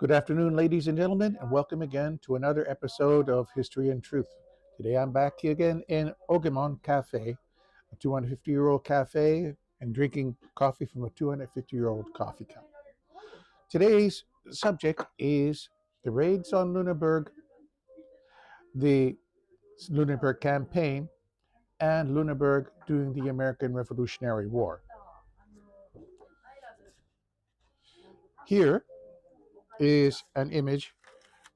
Good afternoon, ladies and gentlemen, and welcome again to another episode of History and Truth. Today I'm back again in Ogamon Cafe, a 250-year-old cafe, and drinking coffee from a 250-year-old coffee cup. Today's subject is the raids on Lunenburg, the Lunenburg campaign, and Lunenburg during the American Revolutionary War. Here is an image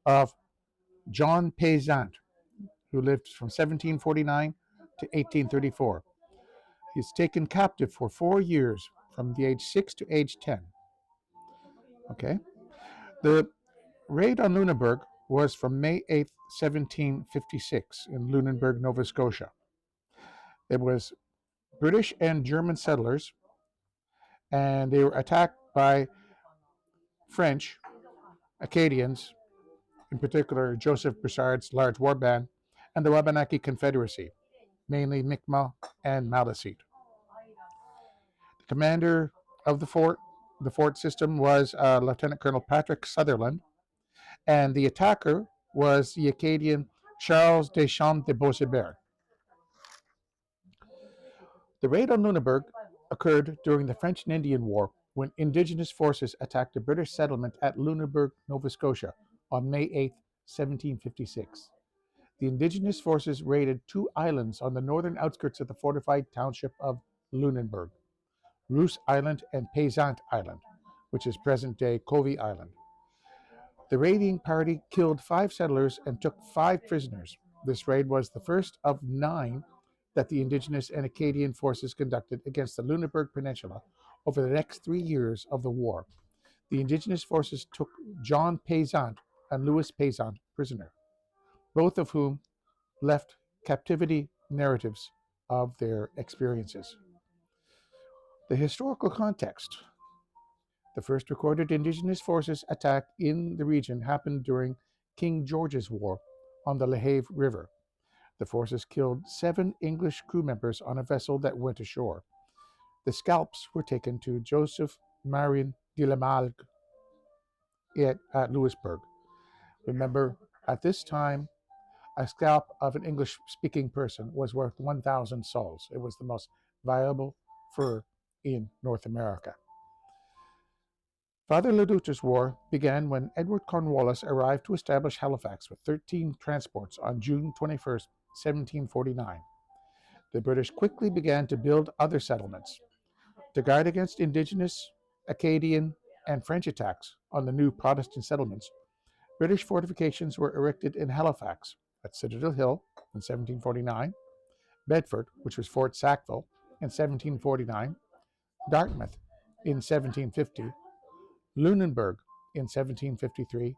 of John Payzant, who lived from 1749 to 1834. He was taken captive for 4 years from the age 6 to age 10. Okay. The raid on Lunenburg was from May 8th, 1756 in Lunenburg, Nova Scotia. It was British and German settlers, and they were attacked by French, Acadians, in particular Joseph Broussard's large war band, and the Wabanaki Confederacy, mainly Mi'kmaq and Maliseet. The commander of the fort system was Lieutenant Colonel Patrick Sutherland, and the attacker was the Acadian Charles Deschamps de Beausebaire. The raid on Lunenburg occurred during the French and Indian War when Indigenous forces attacked a British settlement at Lunenburg, Nova Scotia on May 8, 1756. The Indigenous forces raided 2 islands on the northern outskirts of the fortified township of Lunenburg, Roos Island and Payzant Island, which is present-day Covey Island. The raiding party killed 5 settlers and took 5 prisoners. This raid was the first of 9 that the Indigenous and Acadian forces conducted against the Lunenburg Peninsula over the next 3 years of the war. The Indigenous forces took John Payzant and Louis Payzant prisoner, both of whom left captivity narratives of their experiences. The historical context. The first recorded Indigenous forces attack in the region happened during King George's War on the Lahave River. The forces killed 7 English crew members on a vessel that went ashore. The scalps were taken to Joseph Marion de la Malgue at Louisbourg. Remember, at this time, a scalp of an English-speaking person was worth 1,000 sols. It was the most valuable fur in North America. Father Le Doutre's war began when Edward Cornwallis arrived to establish Halifax with 13 transports on June 21, 1749. The British quickly began to build other settlements. To guard against Indigenous, Acadian, and French attacks on the new Protestant settlements, British fortifications were erected in Halifax, at Citadel Hill in 1749, Bedford, which was Fort Sackville, in 1749, Dartmouth in 1750, Lunenburg in 1753,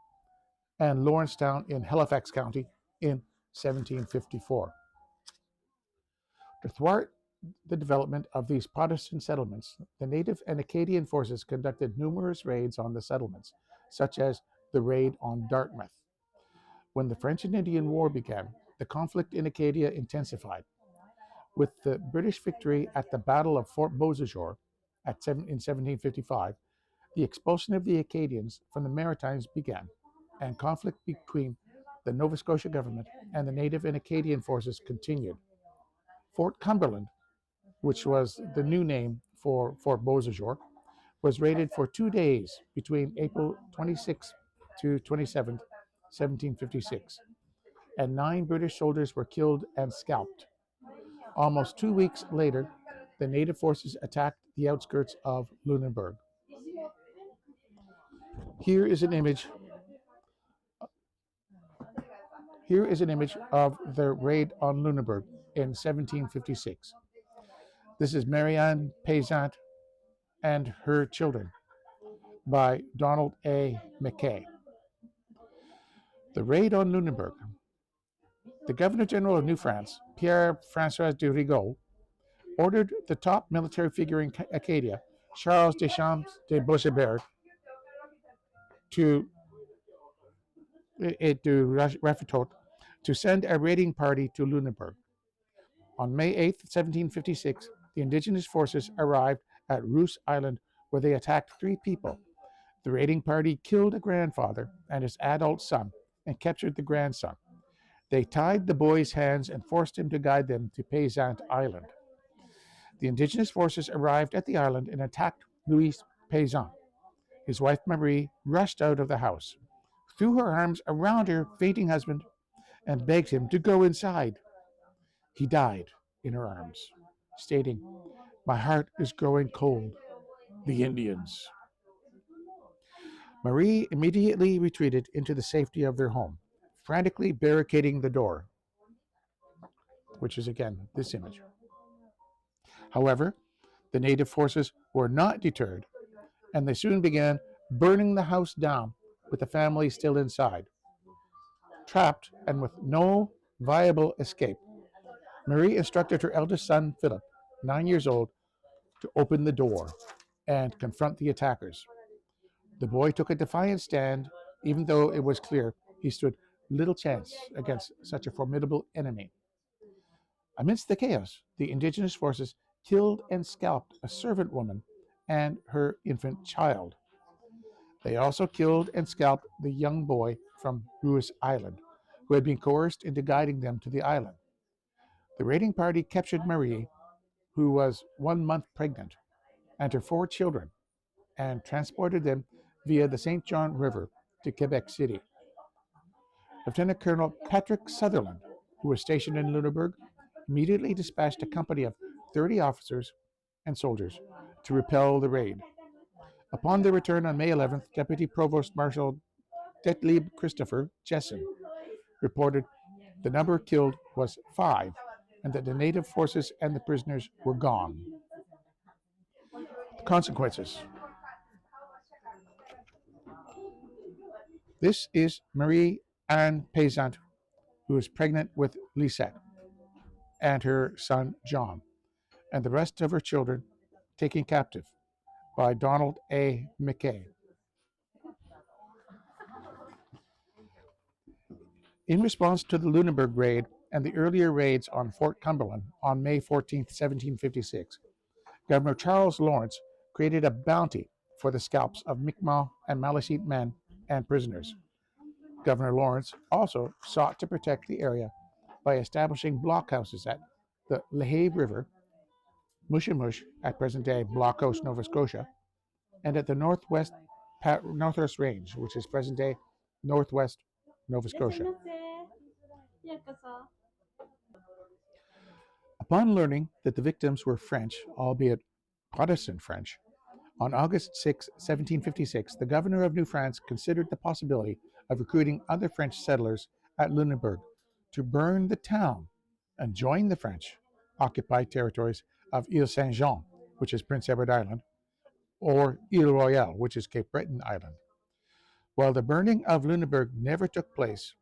and Lawrencetown in Halifax County in 1754. To thwart the development of these Protestant settlements, the Native and Acadian forces conducted numerous raids on the settlements, such as the raid on Dartmouth. When the French and Indian War began, the conflict in Acadia intensified. With the British victory at the Battle of Fort Beausejour in 1755, the expulsion of the Acadians from the Maritimes began, and conflict between the Nova Scotia government and the Native and Acadian forces continued. Fort Cumberland, which was the new name for Fort Beausejour, was raided for 2 days between April 26 to 27, 1756, and 9 British soldiers were killed and scalped. Almost 2 weeks later, the Native forces attacked the outskirts of Lunenburg. Here is an image of the raid on Lunenburg in 1756. This is Marianne Payzant and Her Children by Donald A. McKay. The raid on Lunenburg. The Governor General of New France, Pierre-François de Rigaud, ordered the top military figure in Acadia, Charles Deschamps de Beausebaire, to send a raiding party to Lunenburg. On May 8, 1756, the Indigenous forces arrived at Roos Island, where they attacked 3 people, The raiding party killed a grandfather and his adult son and captured the grandson. They tied the boy's hands and forced him to guide them to Payzant Island. The indigenous forces arrived at the island and attacked Louis Payzant. His wife Marie rushed out of the house, threw her arms around her fainting husband, and begged him to go inside. He died in her arms, stating, "My heart is growing cold. The Indians." Marie immediately retreated into the safety of their home, frantically barricading the door, which is again this image. However, the native forces were not deterred, and they soon began burning the house down with the family still inside. Trapped and with no viable escape, Marie instructed her eldest son, Philip, 9 years old, to open the door and confront the attackers. The boy took a defiant stand, even though it was clear he stood little chance against such a formidable enemy. Amidst the chaos, the indigenous forces killed and scalped a servant woman and her infant child. They also killed and scalped the young boy from Ruiz Island, who had been coerced into guiding them to the island. The raiding party captured Marie, who was 1 month pregnant, and her 4 children, and transported them via the St. John River to Quebec City. Lieutenant Colonel Patrick Sutherland, who was stationed in Lunenburg, immediately dispatched a company of 30 officers and soldiers to repel the raid. Upon their return on May 11th, Deputy Provost Marshal Detlieb Christopher Jessen reported the number killed was 5 and that the native forces and the prisoners were gone. The consequences. This is Marie Anne Payzant, who is pregnant with Lisette and her son John, and the rest of her children taken captive by Donald A. McKay. In response to the Lunenburg raid and the earlier raids on Fort Cumberland on May 14, 1756, Governor Charles Lawrence created a bounty for the scalps of Mi'kmaq and Malecite men and prisoners. Governor Lawrence also sought to protect the area by establishing blockhouses at the Lehigh River, Mushamush at present-day Blockhouse, Nova Scotia, and at the Northwest Range, which is present-day Northwest Nova Scotia. Upon learning that the victims were French, albeit Protestant French, on August 6, 1756, the governor of New France considered the possibility of recruiting other French settlers at Lunenburg to burn the town and join the French occupied territories of Ile Saint-Jean, which is Prince Edward Island, or Ile Royale, which is Cape Breton Island. While the burning of Lunenburg never took place,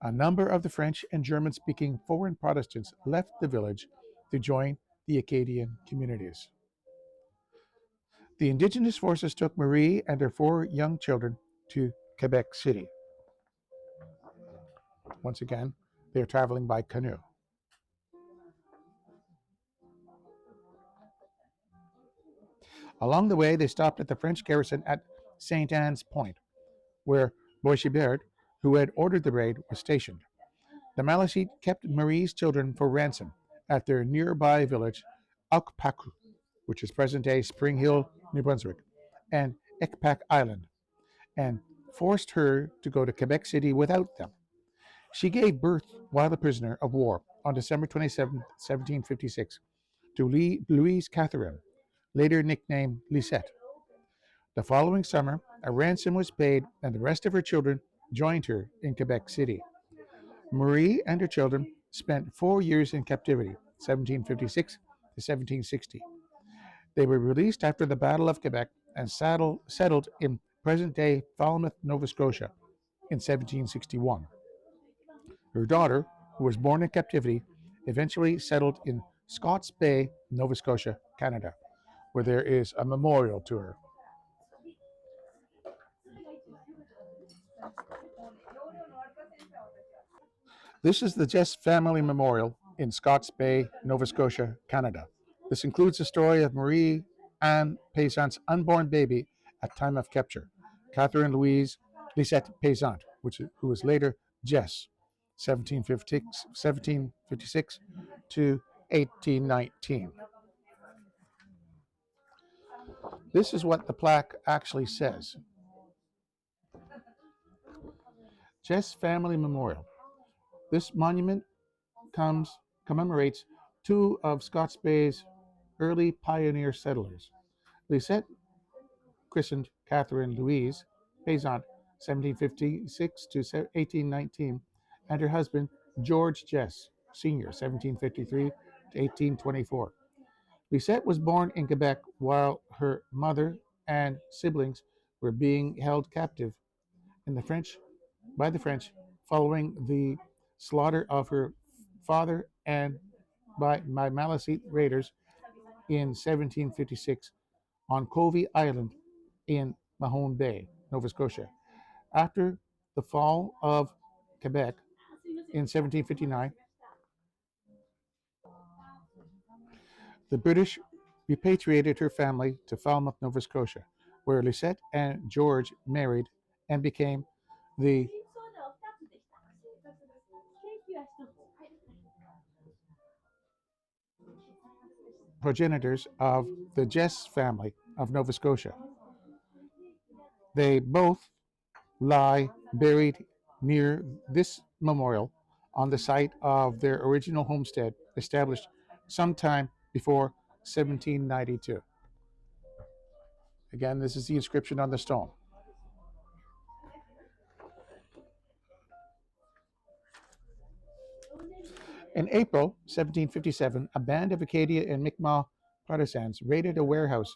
a number of the French and German-speaking foreign Protestants left the village to join the Acadian communities. The indigenous forces took Marie and her 4 young children to Quebec City. Once again, they are traveling by canoe. Along the way, they stopped at the French garrison at St. Anne's Point, where Boishebert, who had ordered the raid, was stationed. The Malecite kept Marie's children for ransom at their nearby village, Aukpaku, which is present-day Spring Hill, New Brunswick, and Ekpak Island, and forced her to go to Quebec City without them. She gave birth while a prisoner of war on December 27, 1756, to Louise Catherine, later nicknamed Lisette. The following summer, a ransom was paid and the rest of her children joined her in Quebec City. Marie and her children spent 4 years in captivity, 1756 to 1760. They were released after the Battle of Quebec and settled in present-day Falmouth, Nova Scotia in 1761. Her daughter, who was born in captivity, eventually settled in Scots Bay, Nova Scotia, Canada, where there is a memorial to her. This is the Jess Family Memorial in Scots Bay, Nova Scotia, Canada. This includes the story of Marie Anne Payzant's unborn baby at time of capture. Catherine Louise Lisette Payzant, who was later Jess, 1756 to 1819. This is what the plaque actually says. Jess Family Memorial. This monument commemorates two of Scots Bay's early pioneer settlers. Lisette, christened Catherine Louise Payzant, 1756 to 1819, and her husband George Jess, Sr., 1753 to 1824. Lisette was born in Quebec while her mother and siblings were being held captive in the French by the French following the slaughter of her father and by Maliseet raiders in 1756 on Covey Island in Mahone Bay, Nova Scotia. After the fall of Quebec in 1759, the British repatriated her family to Falmouth, Nova Scotia, where Lisette and George married and became the progenitors of the Jess family of Nova Scotia. They both lie buried near this memorial on the site of their original homestead established sometime before 1792. Again, this is the inscription on the stone. In April 1757, a band of Acadian and Mi'kmaq partisans raided a warehouse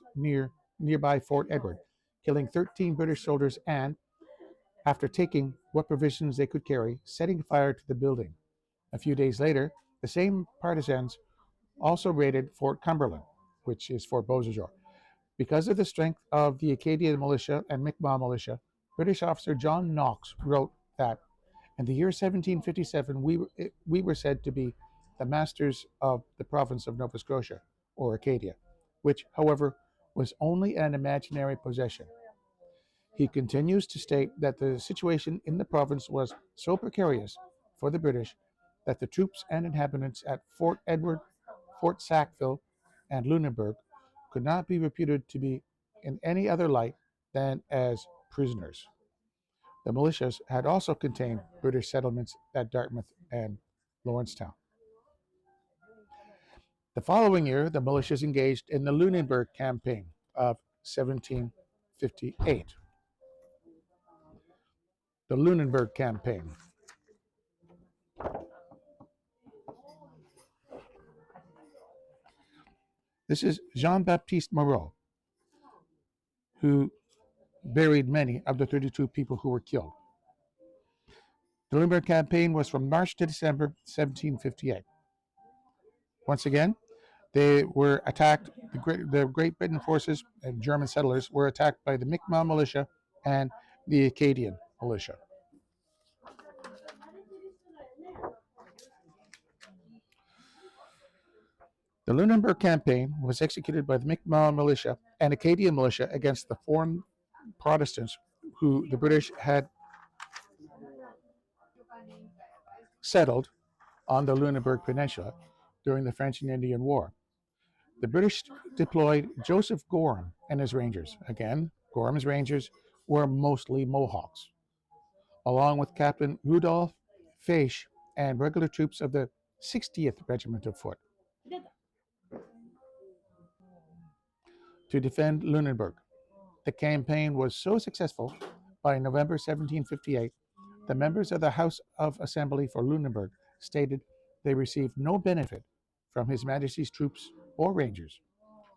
nearby Fort Edward, killing 13 British soldiers and, after taking what provisions they could carry, setting fire to the building. A few days later, the same partisans also raided Fort Cumberland, which is Fort Beausejour. Because of the strength of the Acadian militia and Mi'kmaq militia, British officer John Knox wrote that in the year 1757 we were said to be the masters of the province of Nova Scotia, or Acadia, which, however, was only an imaginary possession. He continues to state that the situation in the province was so precarious for the British that the troops and inhabitants at Fort Edward, Fort Sackville, and Lunenburg could not be reputed to be in any other light than as prisoners. The militias had also contained British settlements at Dartmouth and Lawrencetown. The following year, the militias engaged in the Lunenburg campaign of 1758. The Lunenburg campaign. This is Jean-Baptiste Moreau, who buried many of the 32 people who were killed. The Lunenburg campaign was from March to December 1758. Once again, they were attacked. The Great Britain forces and German settlers were attacked by the Mi'kmaq militia and the Acadian militia. The Lunenburg campaign was executed by the Mi'kmaq militia and Acadian militia against the foreign Protestants who the British had settled on the Lunenburg Peninsula during the French and Indian War. The British deployed Joseph Gorham and his Rangers. Again, Gorham's Rangers were mostly Mohawks, along with Captain Rudolph Feisch and regular troops of the 60th Regiment of Foot, to defend Lunenburg. The campaign was so successful, by November 1758, the members of the House of Assembly for Lunenburg stated they received no benefit from His Majesty's troops or Rangers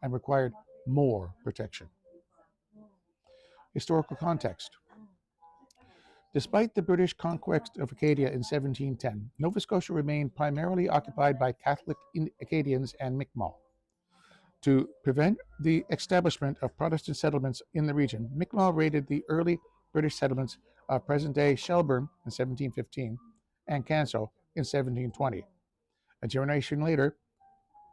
and required more protection. Historical context. Despite the British conquest of Acadia in 1710, Nova Scotia remained primarily occupied by Catholic Acadians and Mi'kmaq. To prevent the establishment of Protestant settlements in the region, Mi'kmaq raided the early British settlements of present-day Shelburne in 1715 and Canso in 1720. A generation later,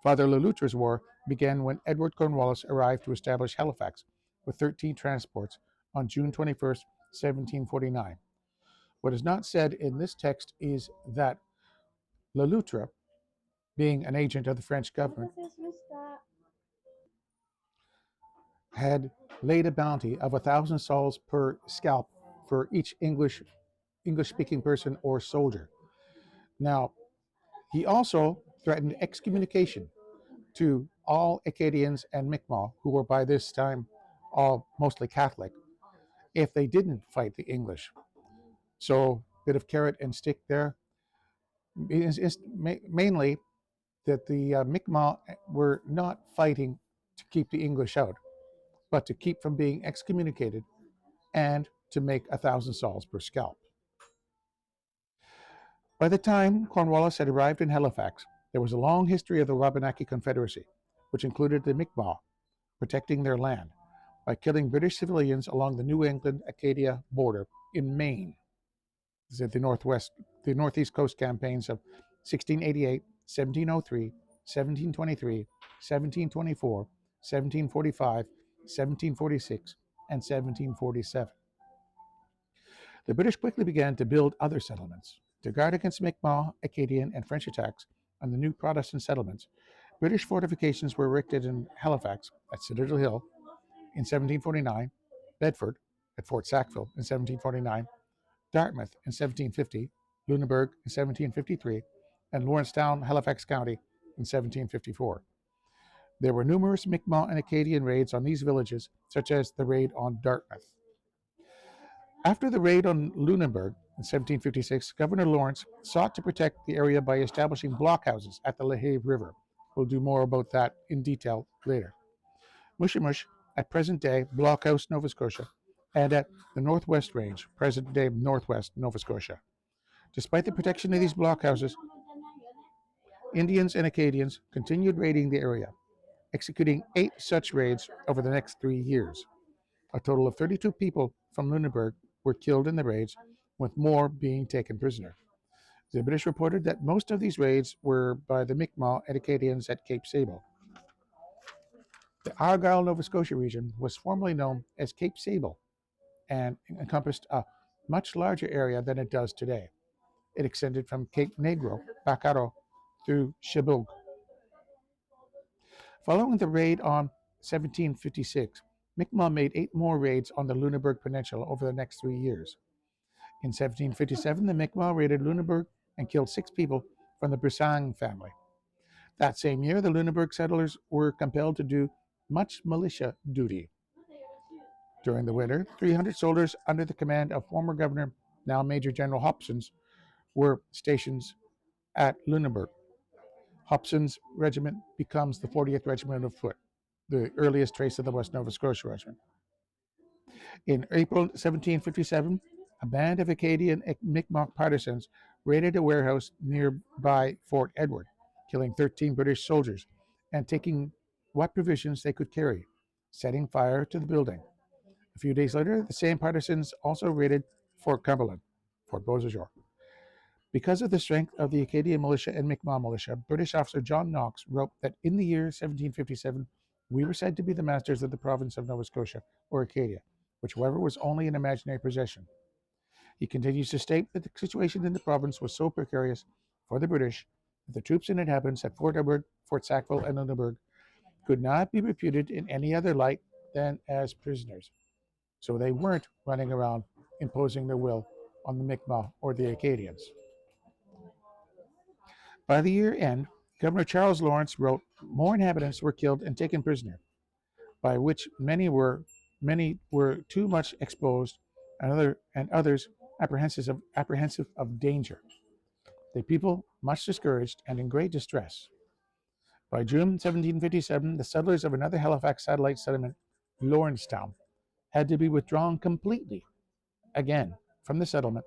Father Le Loutre's War began when Edward Cornwallis arrived to establish Halifax with 13 transports on June 21st, 1749. What is not said in this text is that Le Loutre, being an agent of the French government, had laid a bounty of 1,000 sols per scalp for each English-speaking person or soldier. Now, he also threatened excommunication to all Acadians and Mi'kmaq, who were by this time all mostly Catholic, if they didn't fight the English. So, bit of carrot and stick there. It's mainly that the Mi'kmaq were not fighting to keep the English out, but to keep from being excommunicated and to make 1,000 sols per scalp. By the time Cornwallis had arrived in Halifax, there was a long history of the Wabanaki Confederacy, which included the Mi'kmaq protecting their land by killing British civilians along the New England-Acadia border in Maine. This is the Northeast Coast campaigns of 1688, 1703, 1723, 1724, 1745, 1746, and 1747. The British quickly began to build other settlements. To guard against Mi'kmaq, Acadian, and French attacks on the new Protestant settlements, British fortifications were erected in Halifax at Citadel Hill in 1749, Bedford at Fort Sackville in 1749, Dartmouth in 1750, Lunenburg in 1753, and Lawrencetown, Halifax County in 1754. There were numerous Mi'kmaq and Acadian raids on these villages, such as the raid on Dartmouth. After the raid on Lunenburg in 1756, Governor Lawrence sought to protect the area by establishing blockhouses at the Lahave River. We'll do more about that in detail later. Mushamush at present-day Blockhouse, Nova Scotia, and at the Northwest Range, present-day Northwest Nova Scotia. Despite the protection of these blockhouses, Indians and Acadians continued raiding the area, executing 8 such raids over the next 3 years. A total of 32 people from Lunenburg were killed in the raids, with more being taken prisoner. The British reported that most of these raids were by the Mi'kmaq and Acadians at Cape Sable. The Argyll, Nova Scotia region was formerly known as Cape Sable and encompassed a much larger area than it does today. It extended from Cape Negro, Bacaro, through Chebourg. Following the raid on 1756, Mi'kmaq made 8 more raids on the Lunenburg Peninsula over the next 3 years. In 1757, the Mi'kmaq raided Lunenburg and killed 6 people from the Brisang family. That same year, the Lunenburg settlers were compelled to do much militia duty. During the winter, 300 soldiers under the command of former Governor, now Major General Hobson's, were stationed at Lunenburg. Hobson's regiment becomes the 40th Regiment of Foot, the earliest trace of the West Nova Scotia Regiment. In April 1757, a band of Acadian Mi'kmaq partisans raided a warehouse nearby Fort Edward, killing 13 British soldiers and taking what provisions they could carry, setting fire to the building. A few days later, the same partisans also raided Fort Cumberland, Fort Beausejour. Because of the strength of the Acadian militia and Mi'kmaq militia, British officer John Knox wrote that in the year 1757, we were said to be the masters of the province of Nova Scotia, or Acadia, which, however, was only an imaginary possession. He continues to state that the situation in the province was so precarious for the British that the troops and inhabitants at Fort Edward, Fort Sackville, and Lunenburg could not be reputed in any other light than as prisoners. So they weren't running around imposing their will on the Mi'kmaq or the Acadians. By the year end, Governor Charles Lawrence wrote, more inhabitants were killed and taken prisoner, by which many were too much exposed, and others apprehensive of danger. The people much discouraged and in great distress. By June 1757, the settlers of another Halifax satellite settlement, Lawrencetown, had to be withdrawn completely, again, from the settlement,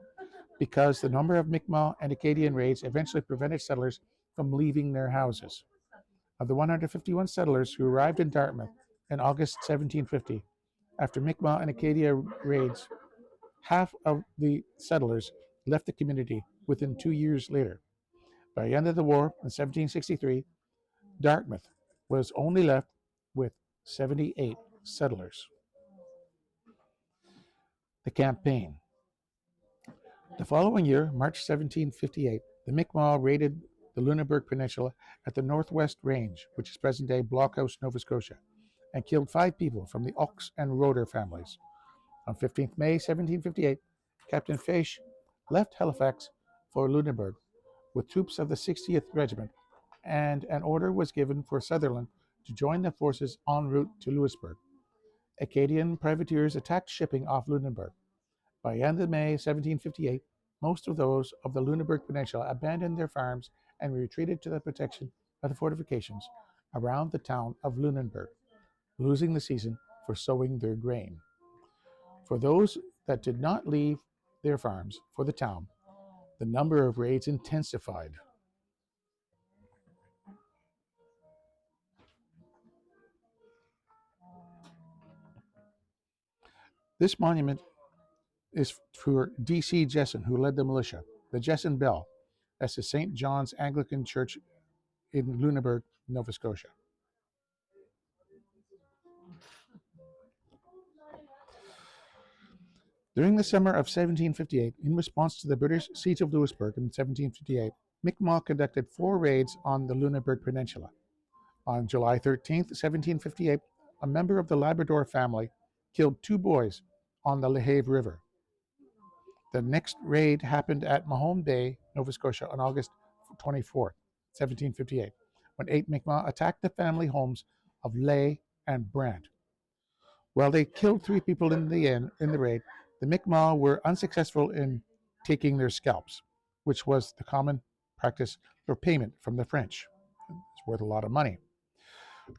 because the number of Mi'kmaq and Acadian raids eventually prevented settlers from leaving their houses. Of the 151 settlers who arrived in Dartmouth in August 1750, after Mi'kmaq and Acadia raids, half of the settlers left the community within 2 years later. By the end of the war in 1763, Dartmouth was only left with 78 settlers. The campaign. The following year, March 1758, the Mi'kmaq raided the Lunenburg Peninsula at the Northwest Range, which is present-day Blockhouse, Nova Scotia, and killed 5 people from the Ox and Roder families. On 15th May 1758, Captain Faish left Halifax for Lunenburg with troops of the 60th Regiment, and an order was given for Sutherland to join the forces en route to Louisbourg. Acadian privateers attacked shipping off Lunenburg. By the end of May 1758, most of those of the Lunenburg Peninsula abandoned their farms and retreated to the protection of the fortifications around the town of Lunenburg, losing the season for sowing their grain. For those that did not leave their farms for the town, the number of raids intensified. This monument is for D.C. Jesson, who led the militia. The Jesson Bell, that's the St. John's Anglican Church in Lunenburg, Nova Scotia. During the summer of 1758, in response to the British siege of Louisbourg in 1758, Mi'kmaq conducted 4 raids on the Lunenburg Peninsula. On July 13, 1758, a member of the Labrador family killed 2 boys on the Lehave River. The next raid happened at Mahone Bay, Nova Scotia, on August 24, 1758, when 8 Mi'kmaq attacked the family homes of Lay and Brant. While they killed 3 people in the raid, the Mi'kmaq were unsuccessful in taking their scalps, which was the common practice for payment from the French. It's worth a lot of money.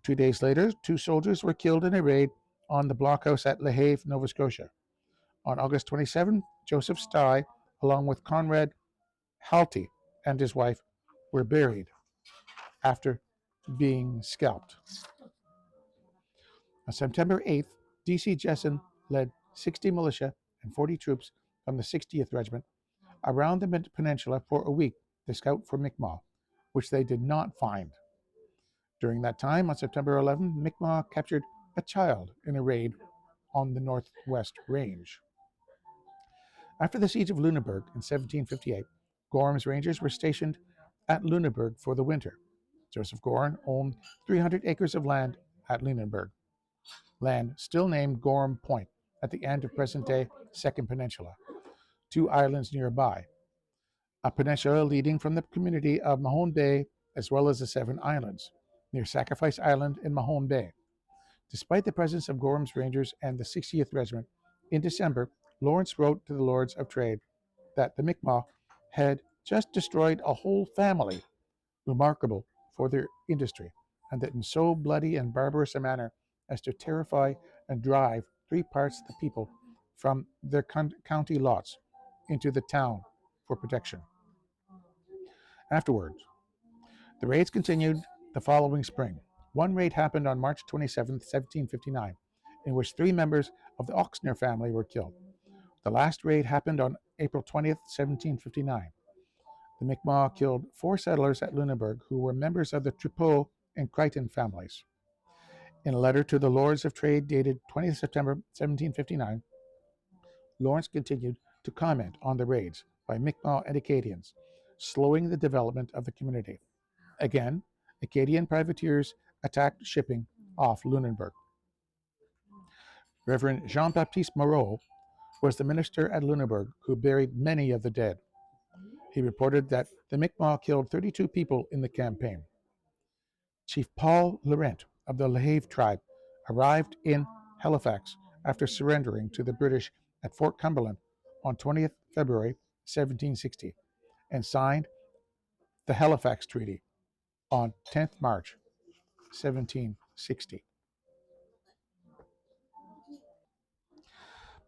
2 days later, 2 soldiers were killed in a raid on the blockhouse at Lehave, Nova Scotia. On August 27, Joseph Stye, along with Conrad Halty and his wife, were buried after being scalped. On September 8th, D.C. Jesson led 60 militia and 40 troops from the 60th Regiment around the peninsula for a week to scout for Mi'kmaq, which they did not find. During that time, on September 11, Mi'kmaq captured a child in a raid on the Northwest Range. After the siege of Lunenburg in 1758, Gorham's Rangers were stationed at Lunenburg for the winter. Joseph Gorham owned 300 acres of land at Lunenburg, land still named Gorham Point at the end of present-day Second Peninsula, 2 islands nearby, a peninsula leading from the community of Mahone Bay as well as the 7 islands, near Sacrifice Island in Mahone Bay. Despite the presence of Gorham's Rangers and the 60th Regiment, in December, Lawrence wrote to the Lords of Trade that the Mi'kmaq had just destroyed a whole family, remarkable for their industry, and that in so bloody and barbarous a manner as to terrify and drive 3/4 of the people from their county lots into the town for protection. Afterwards, the raids continued the following spring. One raid happened on March 27, 1759, in which 3 members of the Oxner family were killed. The last raid happened on April 20th, 1759. The Mi'kmaq killed 4 settlers at Lunenburg who were members of the Tripot and Crichton families. In a letter to the Lords of Trade dated 20th September 1759, Lawrence continued to comment on the raids by Mi'kmaq and Acadians, slowing the development of the community. Again, Acadian privateers attacked shipping off Lunenburg. Reverend Jean-Baptiste Moreau was the minister at Lunenburg who buried many of the dead. He reported that the Mi'kmaq killed 32 people in the campaign. Chief Paul Laurent of the Lehave tribe arrived in Halifax after surrendering to the British at Fort Cumberland on 20th February 1760 and signed the Halifax Treaty on 10th March 1760.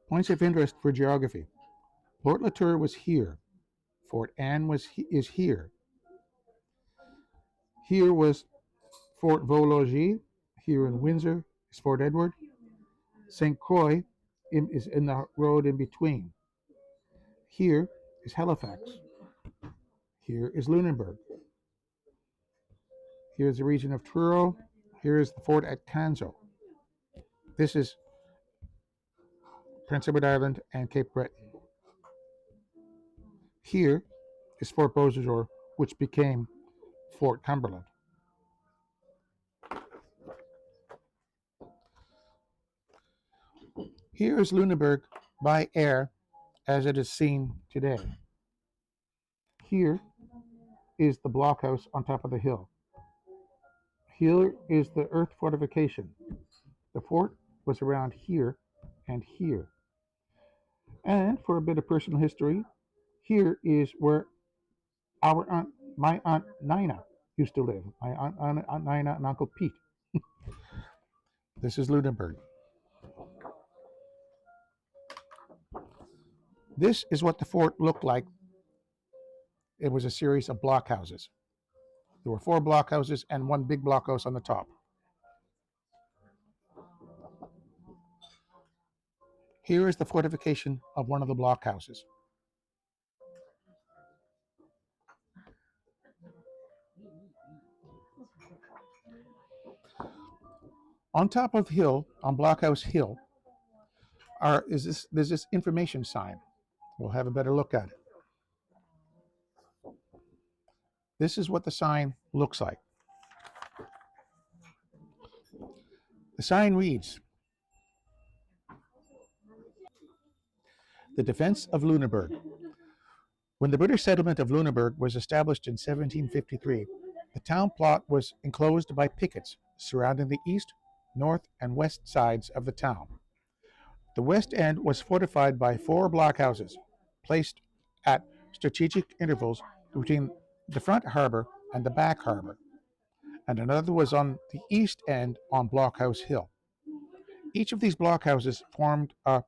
Points of interest for geography. Port Latour was here. Fort Anne is here. Here was Fort Vaux-Logis. Here in Windsor is Fort Edward. St. Croix is in the road in between. Here is Halifax. Here is Lunenburg. Here's the region of Truro. Here is the fort at Canso. This is Prince Edward Island, and Cape Breton. Here is Fort Beauséjour, which became Fort Cumberland. Here is Lunenburg by air as it is seen today. Here is the blockhouse on top of the hill. Here is the earth fortification. The fort was around here and here. And for a bit of personal history, here is where my aunt Nina used to live. My aunt Nina and Uncle Pete. This is Lunenburg. This is what the fort looked like. It was a series of blockhouses. There were 4 blockhouses and 1 big blockhouse on the top. Here is the fortification of one of the blockhouses. On top of the hill, on Blockhouse Hill, there's this information sign. We'll have a better look at it. This is what the sign looks like. The sign reads, "The defense of Lunenburg. When the British settlement of Lunenburg was established in 1753, the town plot was enclosed by pickets surrounding the east, north, and west sides of the town. The west end was fortified by 4 blockhouses placed at strategic intervals between the front harbor and the back harbor, and another was on the east end on Blockhouse Hill. Each of these blockhouses formed a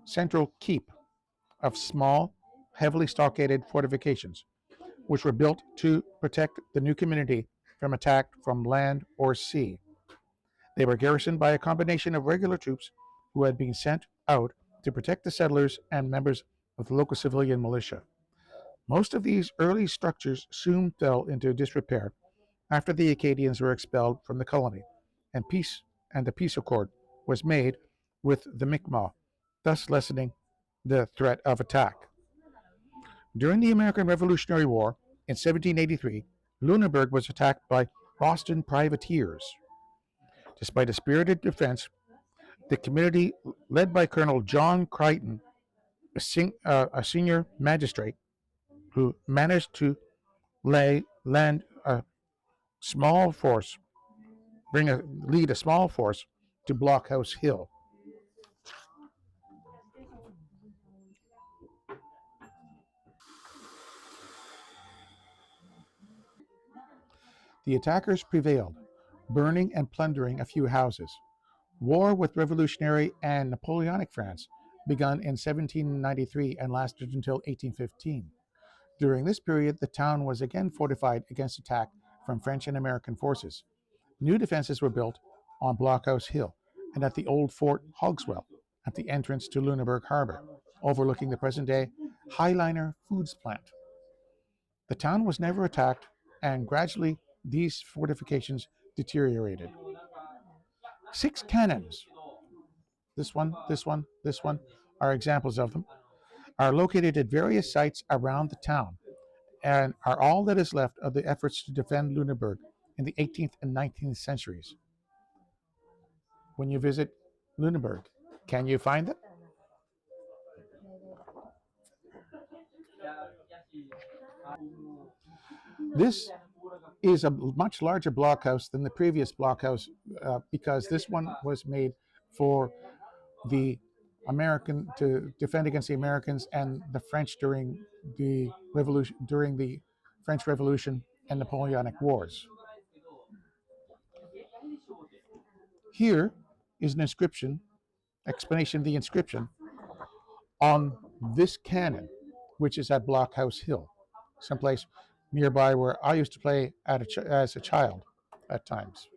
central keep of small, heavily stockaded fortifications, which were built to protect the new community from attack from land or sea. They were garrisoned by a combination of regular troops who had been sent out to protect the settlers and members of the local civilian militia. Most of these early structures soon fell into disrepair after the Acadians were expelled from the colony, and a peace accord was made with the Mi'kmaq, thus lessening the threat of attack. During the American Revolutionary War in 1783, Lunenburg was attacked by Boston privateers. Despite a spirited defense, the community, led by Colonel John Crichton, a senior magistrate, who managed to land a small force, lead a small force to Blockhouse Hill. The attackers prevailed, burning and plundering a few houses. War with revolutionary and Napoleonic France begun in 1793 and lasted until 1815. During this period, the town was again fortified against attack from French and American forces. New defenses were built on Blockhouse Hill and at the old Fort Hogswell at the entrance to Lunenburg Harbor, overlooking the present-day Highliner Foods plant. The town was never attacked, and gradually these fortifications deteriorated. 6 cannons, this one, are examples of them, are located at various sites around the town and are all that is left of the efforts to defend Lunenburg in the 18th and 19th centuries. When you visit Lunenburg, can you find it? This is a much larger blockhouse than the previous blockhouse because this one was made for the American to defend against the Americans and the French during the French Revolution and Napoleonic Wars. Here is an explanation of the inscription on this cannon, which is at Blockhouse Hill, someplace nearby where I used to play as a child at times.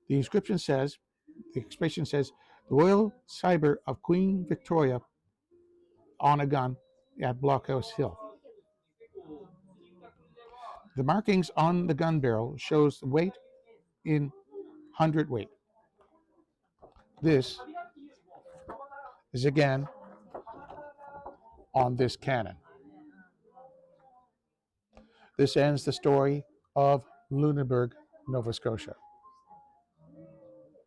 The expression says, the Royal Sabre of Queen Victoria on a gun at Blockhouse Hill. The markings on the gun barrel shows the weight in hundredweight. This is again on this cannon. This ends the story of Lunenburg, Nova Scotia.